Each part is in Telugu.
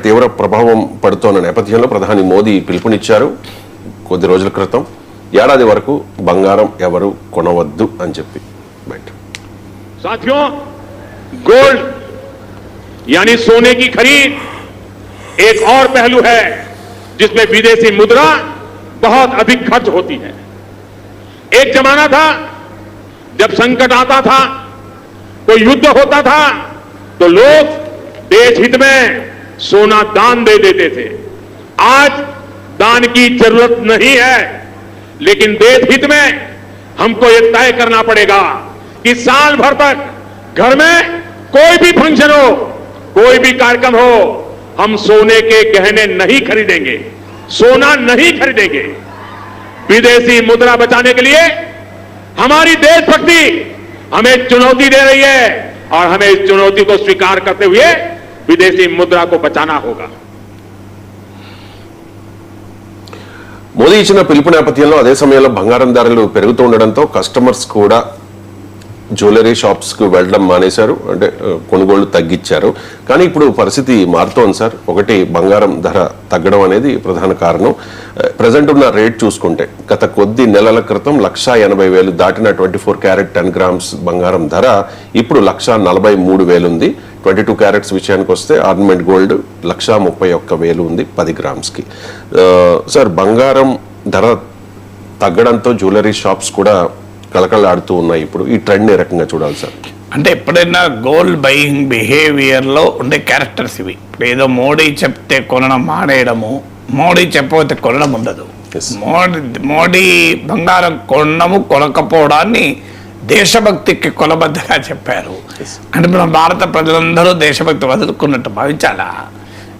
తీవ్ర ప్రభావం పడుతోన్న నేపథ్యంలో ప్రధాని మోదీ పిలుపునిచ్చారు కొద్ది రోజుల క్రితం. ఏడాది వరకు బంగారం ఎవరు కొనవద్దు అని చెప్పి బయట. साथियों, गोल्ड यानी सोने की खरीद एक और पहलू है जिसमें विदेशी मुद्रा बहुत अधिक खर्च होती है। एक जमाना था जब संकट आता था, कोई युद्ध होता था, तो लोग देश हित में सोना दान दे देते थे। आज दान की जरूरत नहीं है, लेकिन देश हित में हमको ये तय करना पड़ेगा कि साल भर तक घर में कोई भी फंक्शन हो, कोई भी कार्यक्रम हो, हम सोने के गहने नहीं खरीदेंगे, सोना नहीं खरीदेंगे। विदेशी मुद्रा बचाने के लिए हमारी देशभक्ति हमें चुनौती दे रही है और हमें इस चुनौती को स्वीकार करते हुए विदेशी मुद्रा को बचाना होगा। మోదీ ఇచ్చిన పిలుపు నేపథ్యంలో అదే సమయంలో బంగారం ధరలు పెరుగుతూ ఉండడంతో కస్టమర్స్ కూడా జ్యువెలరీ షాప్స్ కు వెళ్ళడం మానేశారు, అంటే కొనుగోళ్లు తగ్గించారు. కానీ ఇప్పుడు పరిస్థితి మారుతోంది సార్. ఒకటి, బంగారం ధర తగ్గడం అనేది ప్రధాన కారణం. ప్రజెంట్ ఉన్న రేట్ చూసుకుంటే గత కొద్ది నెలల క్రితం 1,80,000 దాటిన 24 క్యారెట్ 10 గ్రామ్స్ బంగారం ధర ఇప్పుడు 1,43,000 ఉంది. 22 క్యారెట్స్ విషయానికి వస్తే ఆర్నమెంట్ గోల్డ్ 1,31,000 ఉంది 10 గ్రామ్స్ కి. సార్, బంగారం ధర తగ్గడంతో జ్యువెలరీ షాప్స్ కూడా కలకలాడుతూ ఉన్నాయి. ఇప్పుడు ఈ ట్రెండ్ ఏ రకంగా చూడాలి సార్? అంటే ఎప్పుడైనా గోల్డ్ బయింగ్ బిహేవియర్లో ఉండే క్యారెక్టర్స్ ఇవి. ఏదో మోడీ చెప్తే కొనడం మానేయడము, మోడీ చెప్పకపోతే కొనడం ఉండదు. మోడీ బంగారం కొనడము కొనకపోవడాన్ని దేశభక్తికి కొలబద్దగా చెప్పారు. అంటే మన భారత ప్రజలందరూ దేశభక్తి వదులుకున్నట్టు భావించాలా?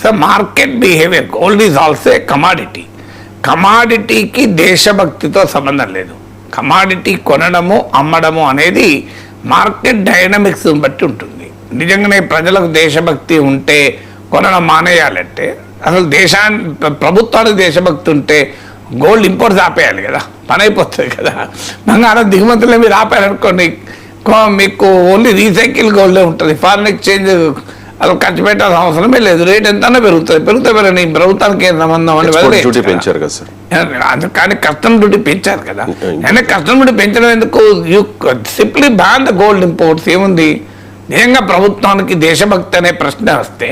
So market behaviour, gold is also a commodity. కమాడిటీకి దేశభక్తితో సంబంధం లేదు. కమాడిటీ కొనడము అమ్మడము అనేది మార్కెట్ డైనమిక్స్ బట్టి ఉంటుంది. నిజంగానే ప్రజలకు దేశభక్తి ఉంటే కొనడం మానేయాలంటే, అసలు ప్రభుత్వానికి దేశభక్తి ఉంటే గోల్డ్ ఇంపోర్ట్స్ ఆపేయాలి కదా, పని అయిపోతుంది కదా. బంగారం దిగుమతులే మీరు ఆపారనుకోండి, మీకు ఓన్లీ రీసైకిల్ గోల్డే ఉంటుంది. ఫారిన్ ఎక్స్చేంజ్ అసలు ఖర్చు పెట్టాల్సిన అవసరమే లేదు. రేట్ ఎంతనే పెరుగుతుంది. పెరగని ప్రభుత్వానికి ఏం సంబంధం అంటే పెంచారు కదా సార్. కానీ కస్టమ్ డ్యూటీ పెంచారు కదా. అంటే కస్టమ్ డ్యూటీ పెంచడం ఎందుకు? You simply ban the gold imports. ఏముంది? నిజంగా ప్రభుత్వానికి దేశభక్తి అనే ప్రశ్న వస్తే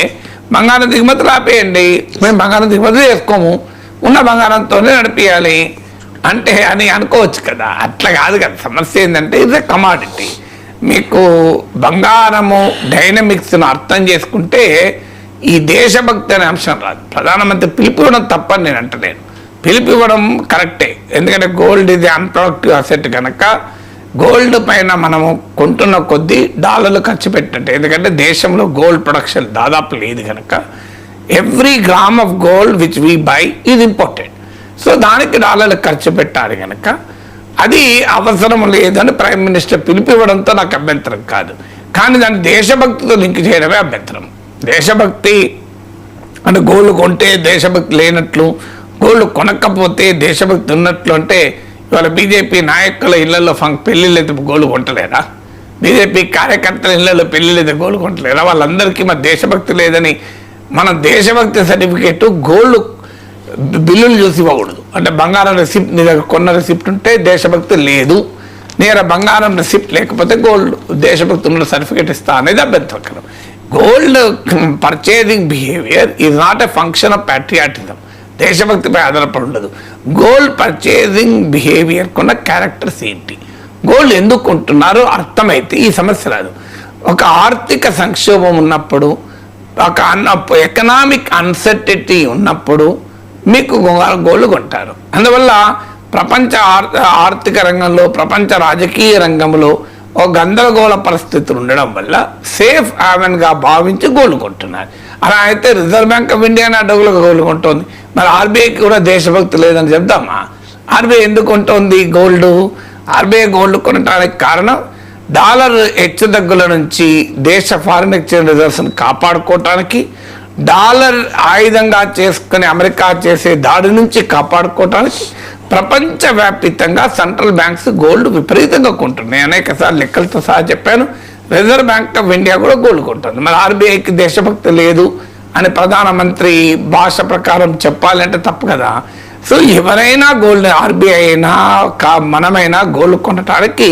బంగారం దిగుమతులు ఆపేయండి. మేము బంగారం దిగుమతులు చేసుకోము, ఉన్న బంగారంతోనే నడిపించాలి అంటే అని అనుకోవచ్చు కదా. అట్లా కాదు కదా. సమస్య ఏంటంటే ఇది కమాడిటీ. మీకు బంగారము డైనమిక్స్ను అర్థం చేసుకుంటే ఈ దేశభక్తి అనే అంశం రాదు. ప్రధానమంత్రి పిలుపు ఇవ్వడం తప్పని నేను అంటలేను, పిలుపు ఇవ్వడం కరెక్టే. ఎందుకంటే గోల్డ్ ఇది అన్ప్రొడక్టివ్ అసెట్ కనుక గోల్డ్ పైన మనము కొంటున్న కొద్దీ డాలర్లు ఖర్చు పెట్టండి. ఎందుకంటే దేశంలో గోల్డ్ ప్రొడక్షన్ దాదాపు లేదు కనుక every gram of gold which V by is important. So దానికి డాలర్లు ఖర్చు పెట్టాలి కనుక అది అవసరం లేదని ప్రైమ్ మినిస్టర్ పిలిపివ్వడంతో నాకు అభ్యంతరం కాదు. కానీ దాన్ని దేశభక్తితో లింక్ చేయడమే అభ్యంతరం. దేశభక్తి అంటే గోల్డ్ కొంటే దేశభక్తి లేనట్లు, గోల్డ్ కొనకపోతే దేశభక్తి ఉన్నట్లు. అంటే ఇవాళ బీజేపీ నాయకుల ఇళ్లలో పెళ్లిళ్ళు అయితే గోల్డ్ కొంటలేరా? బీజేపీ కార్యకర్తల ఇళ్లలో పెళ్లిళ్ళు అయితే గోల్డ్ కొంటలేరా? వాళ్ళందరికీ మన దేశభక్తి లేదని మన దేశభక్తి సర్టిఫికేట్ గోల్డ్ బిల్లులు చూసి ఇవ్వకూడదు. అంటే బంగారం రెసిప్ట్, నీ దగ్గర కొన్న రెసిప్ట్ ఉంటే దేశభక్తి లేదు, నేర బంగారం రెసిప్ట్ లేకపోతే గోల్డ్ దేశభక్తి ఉన్న సర్టిఫికేట్ ఇస్తా అనేది అభ్యంతరకరం. Gold purchasing behaviour is not a function of patriotism. దేశభక్తిపై ఆధారపడి ఉండదు. గోల్డ్ పర్చేజింగ్ బిహేవియర్ కొన్న క్యారెక్టర్స్ ఏంటి, గోల్డ్ ఎందుకు కొంటున్నారో అర్థమైతే ఈ సమస్య రాదు. ఒక ఆర్థిక సంక్షోభం ఉన్నప్పుడు, ఒక ఎకనామిక్ అన్సర్టనిటీ ఉన్నప్పుడు మీకు గోల్డ్ కొంటారు. అందువల్ల ప్రపంచ ఆర్థిక రంగంలో, ప్రపంచ రాజకీయ రంగంలో ఒక గందరగోళ పరిస్థితులు ఉండడం వల్ల సేఫ్ హ్యావెన్గా భావించి గోల్డ్ కొంటున్నారు. అలా అయితే రిజర్వ్ బ్యాంక్ ఆఫ్ ఇండియా అడ్డగులుగా గోల్డ్ కొంటుంది. మరి ఆర్బీఐకి కూడా దేశభక్తి లేదని చెప్దామా? ఆర్బీఐ ఎందుకు కొంటుంది గోల్డ్? ఆర్బీఐ గోల్డ్ కొనడానికి కారణం డాలర్ హెచ్చుతగ్గుల నుంచి దేశ ఫారిన్ ఎక్స్చేంజ్ రిజర్వ్స్ని కాపాడుకోవటానికి, డాలర్ ఆయుధంగా చేసుకుని అమెరికా చేసే దాడి నుంచి కాపాడుకోవటానికి ప్రపంచవ్యాప్తంగా సెంట్రల్ బ్యాంక్స్ గోల్డ్ విపరీతంగా కొంటున్నాయి. అనేక సార్లు లెక్కలతో సహా చెప్పాను. రిజర్వ్ బ్యాంక్ ఆఫ్ ఇండియా కూడా గోల్డ్ కొంటుంది. మరి ఆర్బీఐకి దేశభక్తి లేదు అని ప్రధానమంత్రి భాష ప్రకారం చెప్పాలంటే తప్పు కదా. సో ఎవరైనా గోల్డ్, ఆర్బీఐ అయినా మనమైనా గోల్డ్ కొనటానికి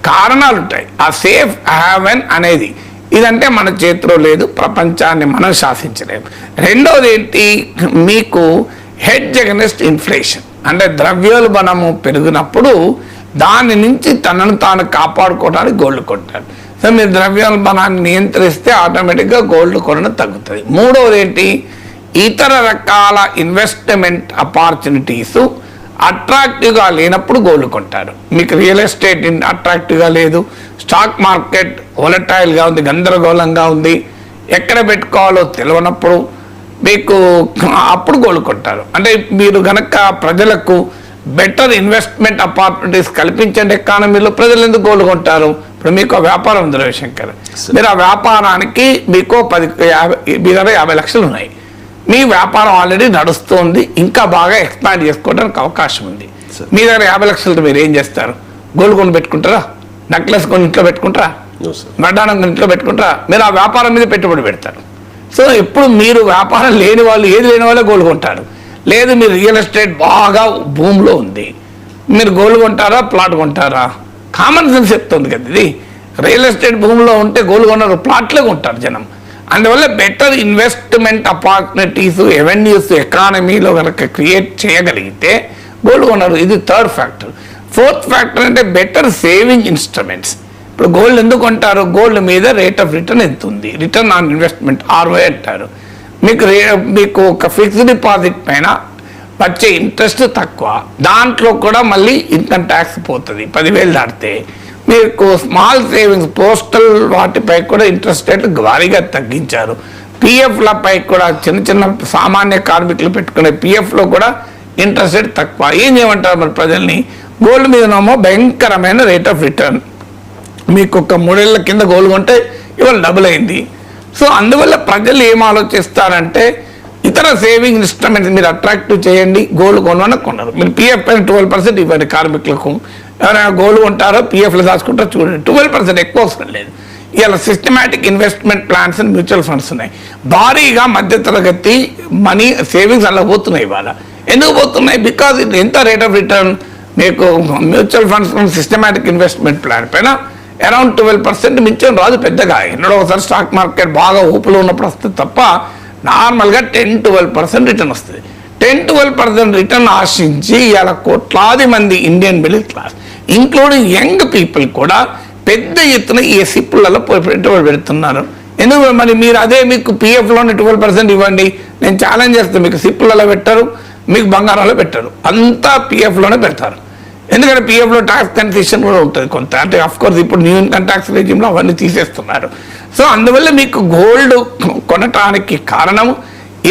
కారణాలు ఉంటాయి. ఆ సేఫ్ హ్యావెన్ అనేది ఇదంటే మన చేతిలో లేదు, ప్రపంచాన్ని మనం శాసించలేము. రెండోది ఏంటి, మీకు హెడ్జ్ అగెన్స్ట్ ఇన్ఫ్లేషన్, అంటే ద్రవ్యోల్బణము పెరిగినప్పుడు దాని నుంచి తనను తాను కాపాడుకోవడానికి గోల్డ్ కొంటారు. సో మీరు ద్రవ్యోల్బణాన్ని నియంత్రిస్తే ఆటోమేటిక్గా గోల్డ్ కొనడం తగ్గుతుంది. మూడవది ఏంటి, ఇతర రకాల ఇన్వెస్ట్మెంట్ ఆపర్చునిటీస్ అట్రాక్టివ్గా లేనప్పుడు గోల్డ్ కొంటారు. మీకు రియల్ ఎస్టేట్ అట్రాక్టివ్గా లేదు, స్టాక్ మార్కెట్ వొలటైల్గా ఉంది, గందరగోళంగా ఉంది, ఎక్కడ పెట్టుకోవాలో తెలియనప్పుడు మీకు అప్పుడు గోల్డ్ కొంటారు. అంటే మీరు గనక ప్రజలకు బెటర్ ఇన్వెస్ట్మెంట్ ఆపర్చునిటీస్ కల్పించండి ఎకానమీలో, ప్రజలు ఎందుకు గోల్డ్ కొంటారు? ఇప్పుడు మీకు వ్యాపారం ఉంది రవిశంకర్, మీరు ఆ వ్యాపారానికి మీకు 50 లక్షలు ఉన్నాయి, మీ వ్యాపారం ఆల్రెడీ నడుస్తుంది, ఇంకా బాగా ఎక్స్పాండ్ చేసుకోవడానికి అవకాశం ఉంది. మీ దగ్గర 50 లక్షలతో మీరు ఏం చేస్తారు? గోల్డ్ కొని పెట్టుకుంటారా? నెక్లెస్ కొని ఇంట్లో పెట్టుకుంటారా? వడ్డానం ఇంట్లో పెట్టుకుంటారా? మీరు ఆ వ్యాపారం మీద పెట్టుబడి పెడతారు. సో ఎప్పుడు మీరు వ్యాపారం లేని వాళ్ళు, ఏది లేని వాళ్ళే గోల్డ్ కొంటారు. లేదు మీరు రియల్ ఎస్టేట్ బాగా భూమిలో ఉంది, మీరు గోల్డ్ కొంటారా, ప్లాట్ కొంటారా? కామన్ సెన్స్ చెప్తుంది కదా ఇది. రియల్ ఎస్టేట్ భూమిలో ఉంటే గోల్డ్ కొన్నారు, ప్లాట్లే కొంటారు జనం. అందువల్ల బెటర్ ఇన్వెస్ట్మెంట్ ఆపర్చునిటీస్, ఎవెన్యూస్ ఎకానమీలో కనుక క్రియేట్ చేయగలిగితే గోల్డ్ కొన్నారు. ఇది థర్డ్ ఫ్యాక్టర్. ఫోర్త్ ఫ్యాక్టర్ అంటే బెటర్ సేవింగ్ ఇన్స్ట్రుమెంట్స్. ఇప్పుడు గోల్డ్ ఎందుకు అంటారు? గోల్డ్ మీద రేట్ ఆఫ్ రిటర్న్ ఎంత ఉంది, రిటర్న్ ఆన్ ఇన్వెస్ట్మెంట్ ROI అంటారు. మీకు ఒక ఫిక్స్డ్ డిపాజిట్ పైన వచ్చే ఇంట్రెస్ట్ తక్కువ, దాంట్లో కూడా మళ్ళీ ఇన్కమ్ ట్యాక్స్ పోతుంది 10,000 దాటితే. మీకు స్మాల్ సేవింగ్స్, పోస్టల్ వాటిపై కూడా ఇంట్రెస్ట్ రేట్లు భారీగా తగ్గించారు. పిఎఫ్లపై కూడా చిన్న సామాన్య కార్మికులు పెట్టుకునే పిఎఫ్లో కూడా ఇంట్రెస్ట్ రేట్ తక్కువ. ఏం చేయమంటారు మరి ప్రజల్ని? గోల్డ్ మీదనేమో భయంకరమైన రేట్ ఆఫ్ రిటర్న్, మీకు ఒక 3 ఏళ్ల కింద గోల్డ్ కొంటే ఇవాళ డబుల్ అయింది. సో అందువల్ల ప్రజలు ఏం ఆలోచిస్తారంటే ఇతర సేవింగ్ ఇన్స్ట్రుమెంట్స్ మీరు అట్రాక్టివ్ చేయండి, గోల్డ్ కొనమని కొన్నారు. మీరు పిఎఫ్ పైన 12% ఇవ్వండి కార్మికులకు. ఎవరైనా గోల్డ్ కొంటారో పిఎఫ్లో దాచుకుంటారో చూడండి, 12% ఎక్కువ అవసరం లేదు. ఇలా systematic investment plans and mutual funds ఉన్నాయి. భారీగా మధ్యతరగతి మనీ సేవింగ్స్ అలా పోతున్నాయి. ఇవాళ ఎందుకు పోతున్నాయి? బికాజ్ ఇది ఎంత రేట్ ఆఫ్ రిటర్న్ మీకు mutual funds systematic investment plan పైన అరౌండ్ 12% మించి రాదు పెద్దగా. ఎన్నడో ఒకసారి స్టాక్ మార్కెట్ బాగా ఊపులో ఉన్నప్పుడు వస్తుంది తప్ప నార్మల్గా 10-12% రిటర్న్ వస్తుంది. 10-12% రిటర్న్ ఆశించి ఇలా కోట్లాది మంది Indian middle class including young people కూడా పెద్ద ఎత్తున ఈ సిప్పులలో పెట్టుబడి పెడుతున్నారు. ఎందుకు మరి మీరు అదే మీకు పిఎఫ్లోనే 12% ఇవ్వండి, నేను ఛాలెంజ్ చేస్తాను. మీకు సిప్పులలో పెట్టరు, మీకు బంగారాలో పెట్టరు, అంతా పిఎఫ్లోనే పెడతారు. ఎందుకంటే పిఎఫ్లో ట్యాక్స్ కన్సెషన్ కూడా ఉంటుంది కొంత. అంటే అఫ్కోర్స్ ఇప్పుడు న్యూ ఇన్కమ్ ట్యాక్స్ రెజ్యూమ్లో అవన్నీ తీసేస్తున్నారు. సో అందువల్ల మీకు గోల్డ్ కొనటానికి కారణం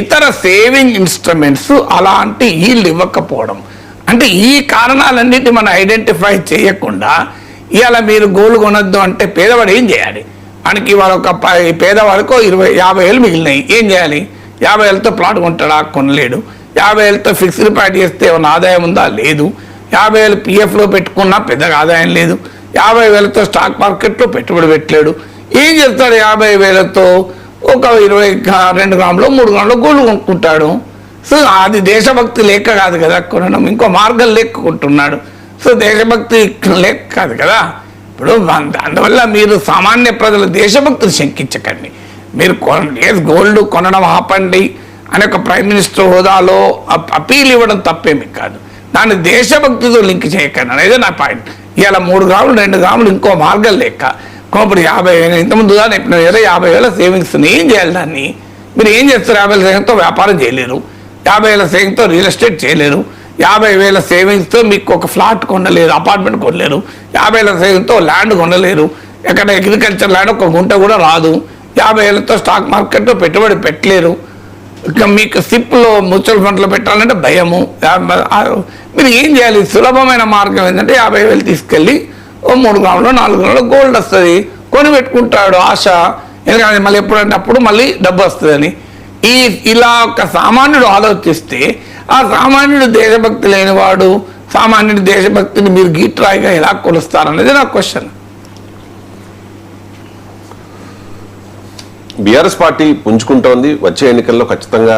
ఇతర సేవింగ్ ఇన్స్ట్రుమెంట్స్ అలాంటి ఈల్డ్ ఇవ్వకపోవడం. అంటే ఈ కారణాలన్నిటి మనం ఐడెంటిఫై చేయకుండా ఇవాళ మీరు గోల్డ్ కొనొద్దు అంటే పేదవాడు ఏం చేయాలి? మనకి ఇవాళ ఒక పేదవాడికో 50 ఏళ్ళు మిగిలినాయి, ఏం చేయాలి? 50 ఏళ్ళతో ప్లాట్ కొంటాడా? కొనలేడు. 50 ఏళ్ళతో ఫిక్స్డ్ డిపాజిట్ చేస్తే ఏమైనా ఆదాయం ఉందా? లేదు. 50 ఏళ్ళు పిఎఫ్లో పెట్టుకున్నా పెద్దగా ఆదాయం లేదు. 50 వేలతో స్టాక్ మార్కెట్లో పెట్టుబడి పెట్టలేడు. ఏం చేస్తాడు? 50 వేలతో ఒక 22 గ్రాములు 3 గ్రాములు గోల్డ్ కొనుక్కుంటాడు. సో అది దేశభక్తి లేక కాదు కదా కొనడం, ఇంకో మార్గం లేకుంటున్నాడు. సో దేశభక్తి లేక కాదు కదా. ఇప్పుడు అందువల్ల మీరు సామాన్య ప్రజల దేశభక్తిని శంకించకండి. మీరు గోల్డ్ కొనడం ఆపండి అని ఒక ప్రైమ్ మినిస్టర్ హోదాలో అపీల్ ఇవ్వడం తప్పేమి కాదు. దాన్ని దేశభక్తితో లింక్ చేయకండి అనేది నా పాయింట్. ఇవాళ 3 గ్రాములు 2 గ్రాములు ఇంకో మార్గం లేక ఇప్పుడు 50 ఇంతకుముందు 50 వేల సేవింగ్స్ని ఏం చేయాలి? దాన్ని మీరు ఏం చేస్తారు? 50 వేల సేవింగ్స్తో వ్యాపారం చేయలేరు, 50 వేల సేవింగ్స్తో రియల్ ఎస్టేట్ చేయలేరు, 50 వేల సేవింగ్స్తో మీకు ఒక ఫ్లాట్ కొనలేరు, అపార్ట్మెంట్ కొనలేరు, 50 వేల సేవింగ్స్తో ల్యాండ్ కొనలేరు, ఎక్కడ అగ్రికల్చర్ ల్యాండ్ ఒక గుంట కూడా రాదు, 50 వేలతో స్టాక్ మార్కెట్లో పెట్టుబడి పెట్టలేరు. ఇక మీకు సిప్లో మ్యూచువల్ ఫండ్లో పెట్టాలంటే భయము. మీరు ఏం చేయాలి? సులభమైన మార్గం ఏంటంటే 50 వేలు తీసుకెళ్ళి ఓ 3 గ్రాములు 4 గ్రాములు గోల్డ్ వస్తుంది, కొని పెట్టుకుంటాడు ఆశ. ఎందుకంటే మళ్ళీ ఎప్పుడంటే అప్పుడు మళ్ళీ డబ్బు వస్తుందని. ఇలా ఒక సామాన్యుడు ఆలోచిస్తే ఆ సామాన్యుడు దేశభక్తి లేనివాడు, సామాన్యుడి దేశభక్తిని మీరు గీట్రాయిగా ఎలా కొలుస్తారనేది నా క్వశ్చన్. బీఆర్ఎస్ పార్టీ పుంజుకుంటోంది, వచ్చే ఎన్నికల్లో ఖచ్చితంగా